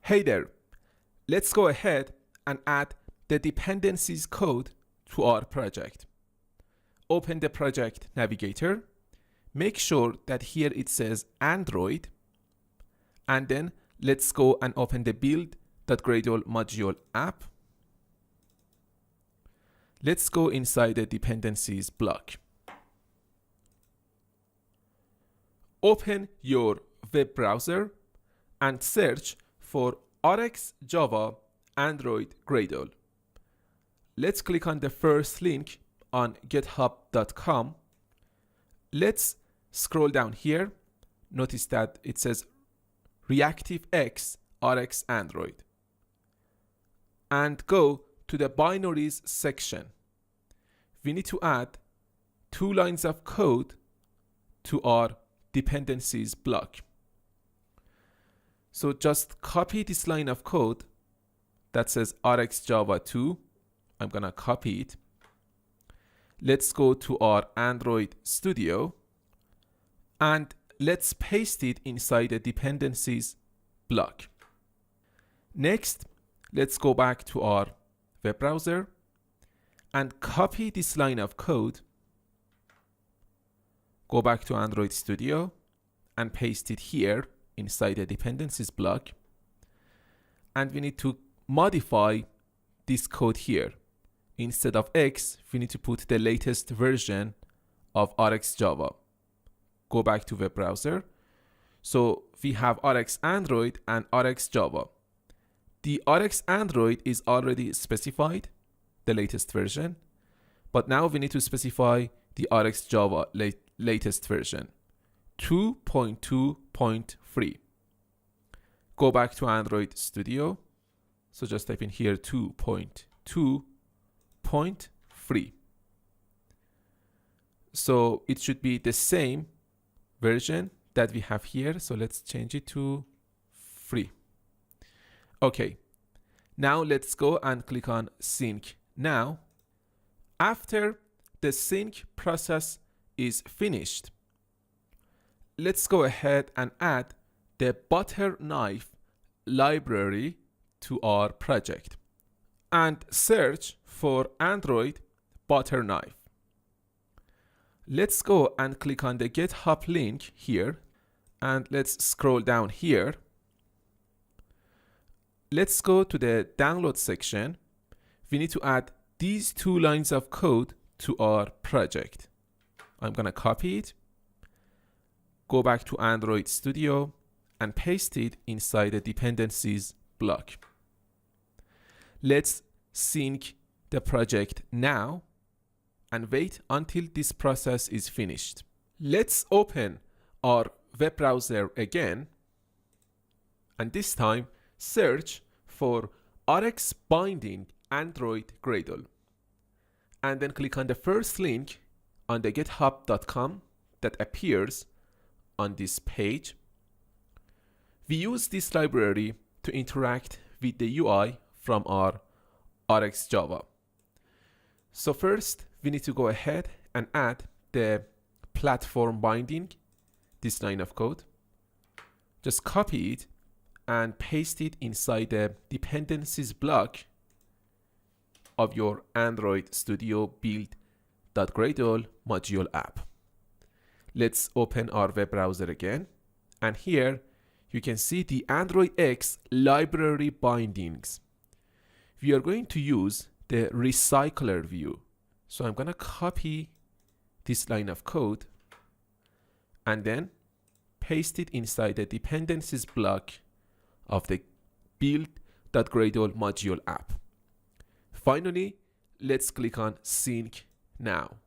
Hey there, let's go ahead and add the dependencies code to our project. Open the project navigator, make sure that here it says Android, and then let's go and open the build.gradle module app. Let's go inside the dependencies block. Open your web browser and search for RxJava Android Gradle. Let's click on the first link on github.com. Let's scroll down here. Notice that it says ReactiveX Rx Android. And go to the binaries section. We need to add 2 lines of code to our dependencies block. So just copy this line of code that says RxJava 2. I'm gonna copy it. Let's go to our Android Studio and let's paste it inside the dependencies block. Next, let's go back to our web browser and copy this line of code. Go back to Android Studio and paste it here inside the dependencies block. And we need to modify this code here. Instead of X, we need to put the latest version of RxJava. Go back to web browser. So we have Rx Android and RxJava. The Rx Android is already specified, the latest version, but now we need to specify the RxJava latest version, 2.2.3. Go back to Android Studio. So just type in here 2.2.3. So it should be the same version that we have here. So let's change it to 3. Okay. Now let's go and click on sync now. After the sync process is finished, let's go ahead and add the butter knife library to our project and search for Android butter knife. Let's go and click on the GitHub link here and let's scroll down here. Let's go to the download section. We need to add these 2 lines of code to our project. I'm gonna copy it, go back to Android Studio and paste it inside the dependencies block. Let's sync the project now and wait until this process is finished. Let's open our web browser again and this time search for Rx binding Android Gradle and then click on the first link on the github.com that appears on this page. We use this library to interact with the UI from our RxJava. So first we need to go ahead and add the platform binding, this line of code. Just copy it and paste it inside the dependencies block of your Android Studio build.gradle module app. Let's open our web browser again. And here you can see the Android X library bindings. We are going to use the recycler view. So I'm going to copy this line of code and then paste it inside the dependencies block of the build.gradle module app. Finally, let's click on sync now.